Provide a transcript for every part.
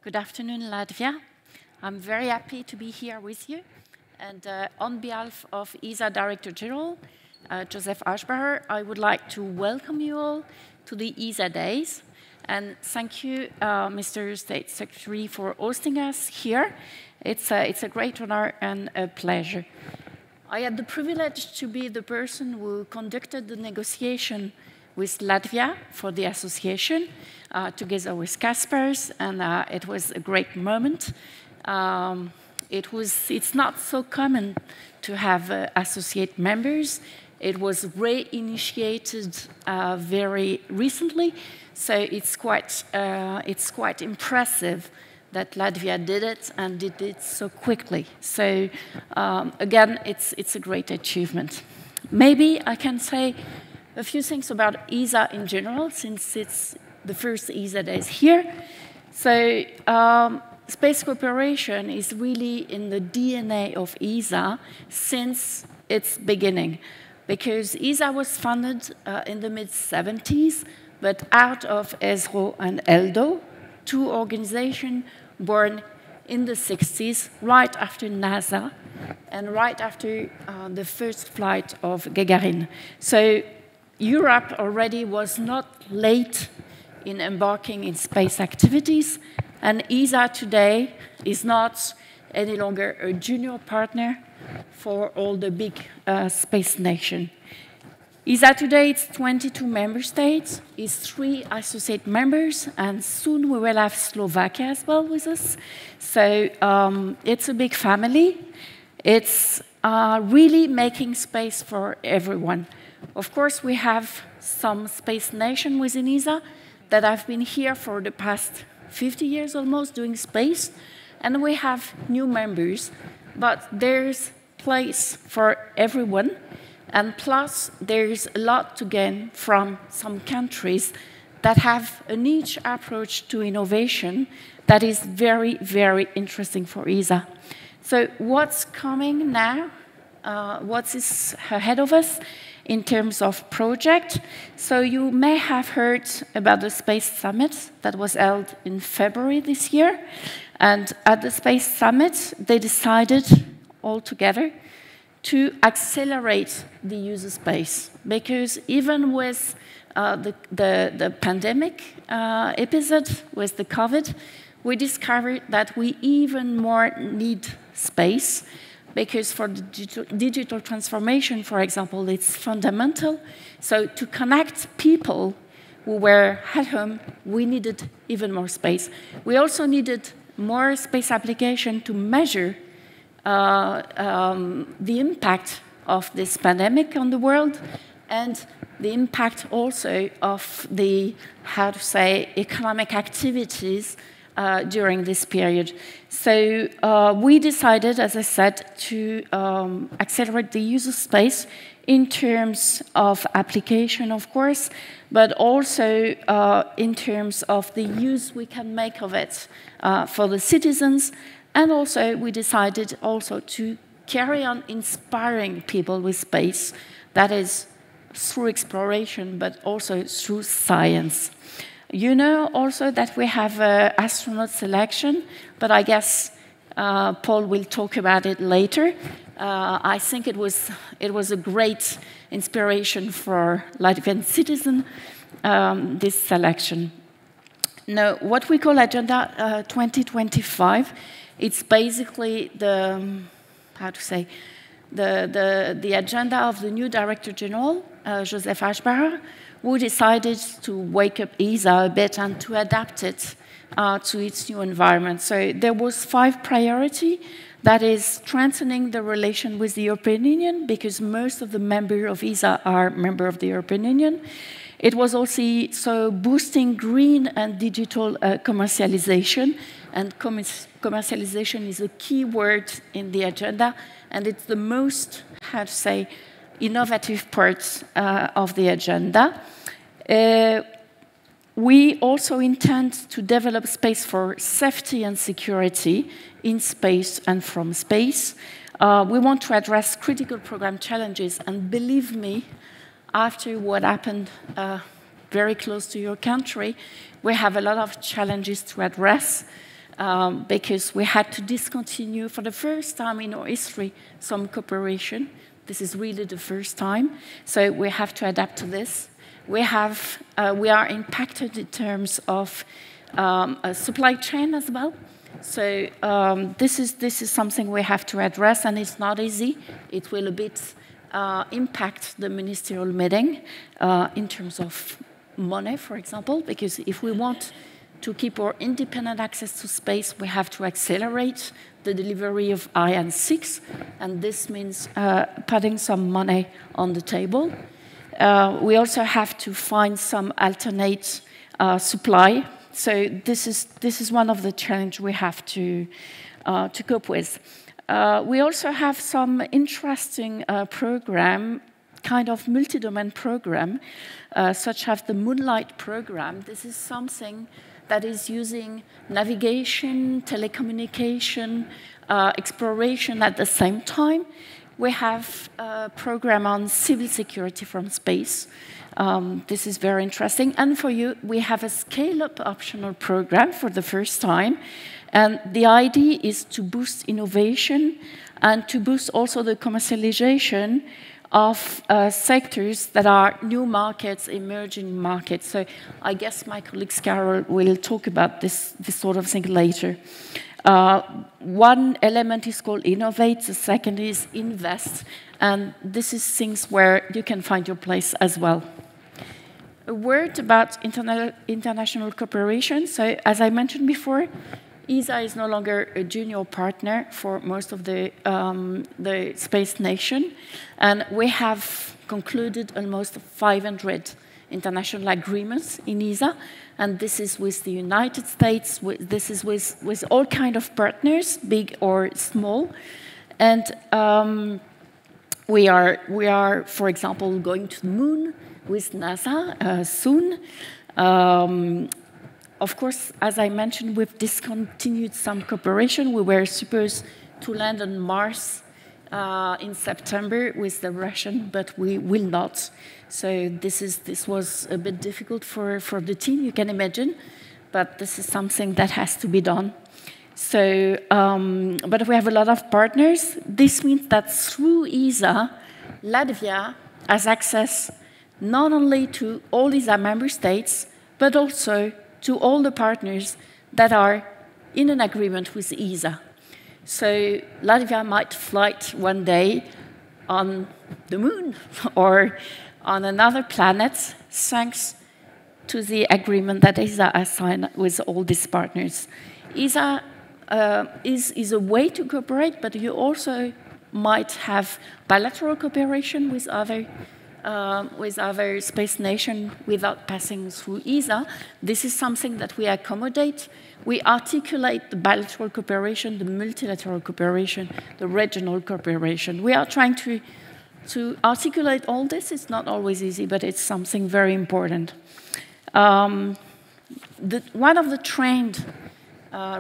Good afternoon, Latvia. I'm very happy to be here with you. And on behalf of ESA Director General, Joseph Aschbacher, I would like to welcome you all to the ESA Days. And thank you, Mr. State Secretary, for hosting us here. It's a great honor and a pleasure. I had the privilege to be the person who conducted the negotiation with Latvia for the association, together with Kaspers, and it was a great moment. It's not so common to have associate members. It was reinitiated very recently, so it's quite impressive that Latvia did it and did it so quickly. So again, it's a great achievement. Maybe I can say a few things about ESA in general, since it's the first ESA Days here. So space cooperation is really in the DNA of ESA since its beginning, because ESA was founded in the mid-70s, but out of ESRO and ELDO, two organizations born in the 60s, right after NASA, and right after the first flight of Gagarin. So Europe already was not late in embarking in space activities, and ESA today is not any longer a junior partner for all the big space nations. ESA today, it's 22 member states, is 3 associate members, and soon we will have Slovakia as well with us. So it's a big family. It's really making space for everyone. Of course, we have some space nations within ESA that have been here for the past 50 years almost doing space, and we have new members, but there's place for everyone, and plus there's a lot to gain from some countries that have a niche approach to innovation that is very, very interesting for ESA. So what's coming now? What is ahead of us in terms of project? So you may have heard about the Space Summit that was held in February this year. And at the Space Summit, they decided all together to accelerate the use of space. Because even with the pandemic episode, with the COVID, we discovered that we even more need space, because for the digital transformation, for example, it's fundamental. So to connect people who were at home, we needed even more space. We also needed more space application to measure the impact of this pandemic on the world, and the impact also of the, economic activities during this period. So we decided, as I said, to accelerate the use of space in terms of application, of course, but also in terms of the use we can make of it for the citizens. And also we decided also to carry on inspiring people with space, that is through exploration, but also through science. You know also that we have astronaut selection, but I guess Paul will talk about it later. I think it was a great inspiration for Latvian citizens, this selection. Now, what we call Agenda 2025, it's basically the agenda of the new Director General, Joseph Aschbacher, who decided to wake up ESA a bit and to adapt it to its new environment. So there was 5 priorities. That is strengthening the relation with the European Union, because most of the members of ESA are members of the European Union. It was also boosting green and digital commercialization, and commercialization is a key word in the agenda, and it's the most, innovative part of the agenda. We also intend to develop space for safety and security in space and from space. We want to address critical program challenges, and believe me, after what happened very close to your country, we have a lot of challenges to address. because we had to discontinue for the first time in our history some cooperation. This is really the first time, so we have to adapt to this. We are impacted in terms of a supply chain as well. So this is something we have to address, and it's not easy. It will a bit impact the ministerial meeting in terms of money, for example, because if we want to keep our independent access to space, we have to accelerate the delivery of Ariane 6, and this means putting some money on the table. We also have to find some alternate supply. So this is one of the challenges we have to cope with. We also have some interesting program, kind of multi-domain program, such as the Moonlight program. This is something that is using navigation, telecommunication, exploration at the same time. We have a program on civil security from space. This is very interesting. And for you, we have a scale-up optional program for the first time. And the idea is to boost innovation and to boost also the commercialization of sectors that are new markets, emerging markets. So I guess my colleague Carol will talk about this sort of thing later. One element is called innovate, the second is invest, and this is things where you can find your place as well. A word about international cooperation. So as I mentioned before, ESA is no longer a junior partner for most of the space nation, and we have concluded almost 500 international agreements in ESA, and this is with the United States, this is with all kinds of partners, big or small, and we are, for example, going to the moon with NASA soon. Of course, as I mentioned, we've discontinued some cooperation. We were supposed to land on Mars in September with the Russian, but we will not. So this was a bit difficult for the team, you can imagine, but this is something that has to be done. So, but we have a lot of partners. This means that through ESA, Latvia has access not only to all ESA member states, but also to all the partners that are in an agreement with ESA. So Latvia might fly one day on the moon or on another planet thanks to the agreement that ESA has signed with all these partners. ESA is a way to cooperate, but you also might have bilateral cooperation with other space nations without passing through ESA. This is something that we accommodate. We articulate the bilateral cooperation, the multilateral cooperation, the regional cooperation. We are trying to articulate all this. It's not always easy, but it's something very important. One of the trends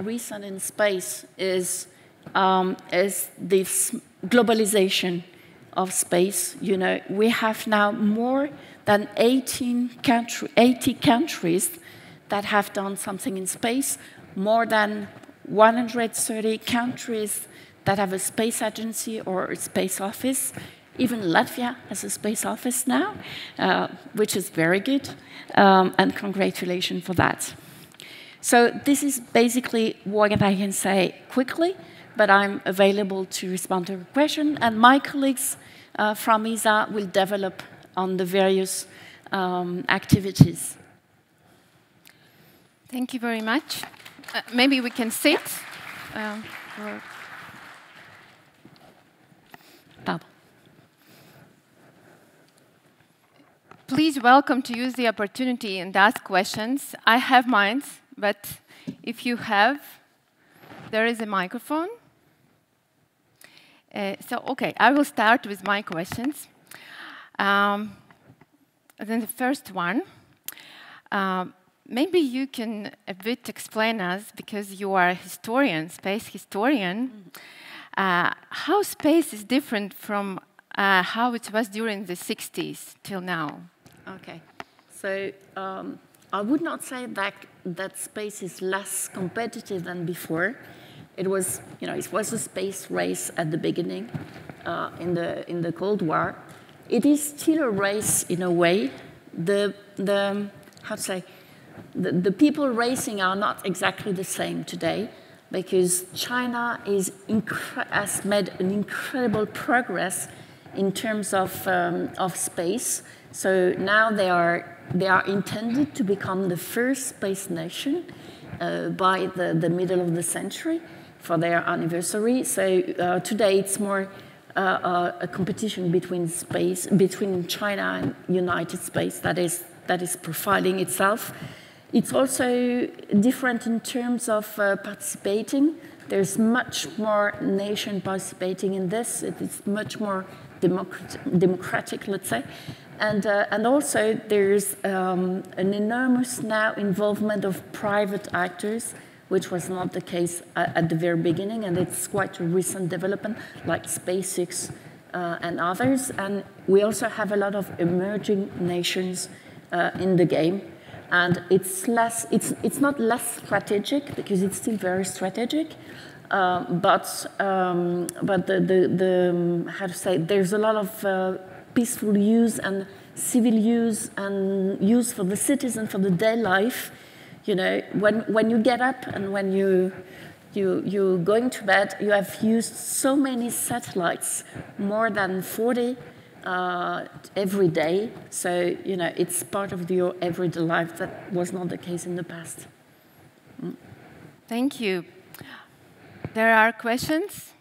recent in space is this globalization of space. You know, we have now more than 80 countries that have done something in space, more than 130 countries that have a space agency or a space office. Even Latvia has a space office now, which is very good, and congratulations for that. So this is basically what I can say quickly, but I'm available to respond to your question, and my colleagues from ESA will develop on the various activities. Thank you very much. Maybe we can sit. Please welcome to use the opportunity and ask questions. I have mine, but if you have, there is a microphone. Okay, I will start with my questions. Then the first one, maybe you can a bit explain us, because you are a historian, space historian, how space is different from how it was during the 60s till now. Okay, so I would not say that space is less competitive than before. It was, it was a space race at the beginning in the Cold War. It is still a race in a way. The people racing are not exactly the same today, because China has made an incredible progress in terms of space. So now they are intended to become the first space nation by the middle of the century for their anniversary. So today it's more a competition between China and United States that is profiling itself. It's also different in terms of participating. There's much more nation participating in this. It's much more democratic, let's say. And also there's an enormous now involvement of private actors, which was not the case at the very beginning, and it's quite a recent development, like SpaceX and others. And we also have a lot of emerging nations in the game. And it's not less strategic, because it's still very strategic, but how to say, there's a lot of peaceful use and civil use and use for the citizen, for the day life. When you get up and when you're going to bed, you have used so many satellites, more than 40 every day. So, it's part of your everyday life. That was not the case in the past. Thank you. There are questions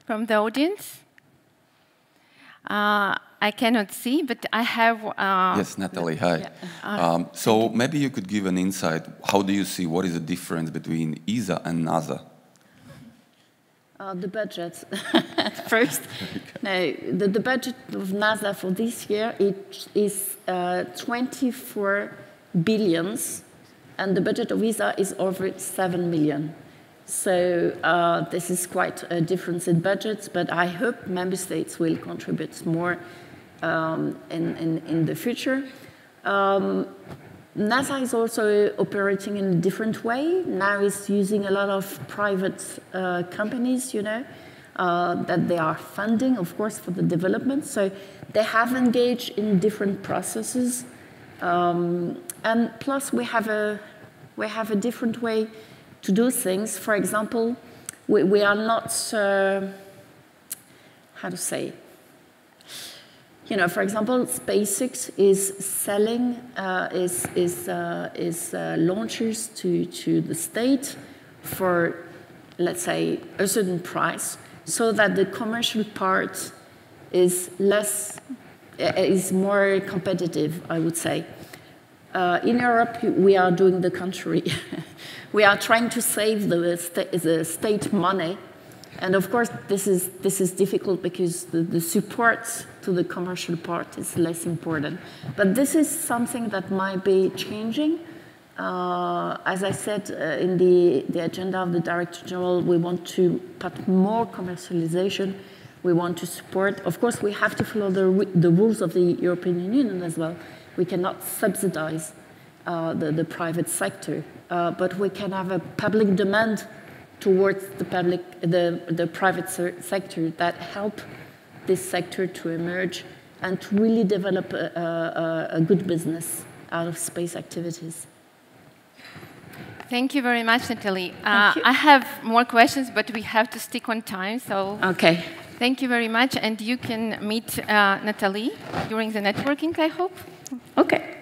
from the audience. I cannot see, but I have... Yes, Nathalie, hi. Yeah. So maybe you could give an insight. How do you see, what is the difference between ESA and NASA? The budget. First, no, the budget of NASA for this year is 24 billions, and the budget of ESA is over 7 million. So this is quite a difference in budgets, but I hope member states will contribute more in the future. NASA is also operating in a different way. Now it's using a lot of private companies, that they are funding, of course, for the development. So they have engaged in different processes. And plus, we have a different way to do things. For example, we are not, how to say, for example, SpaceX is selling launchers to the state for, let's say, a certain price, so that the commercial part is more competitive, I would say. In Europe, we are doing the contrary. We are trying to save the state money. And of course, this is difficult because the support to the commercial part is less important. But this is something that might be changing. As I said in the agenda of the Director General, we want to put more commercialization. We want to support. Of course, we have to follow the rules of the European Union as well. We cannot subsidize the private sector, but we can have a public demand towards the private sector that help this sector to emerge and to really develop a good business out of space activities. Thank you very much, Nathalie. I have more questions, but we have to stick on time, so... Okay. Thank you very much, and you can meet Nathalie during the networking, I hope. Okay.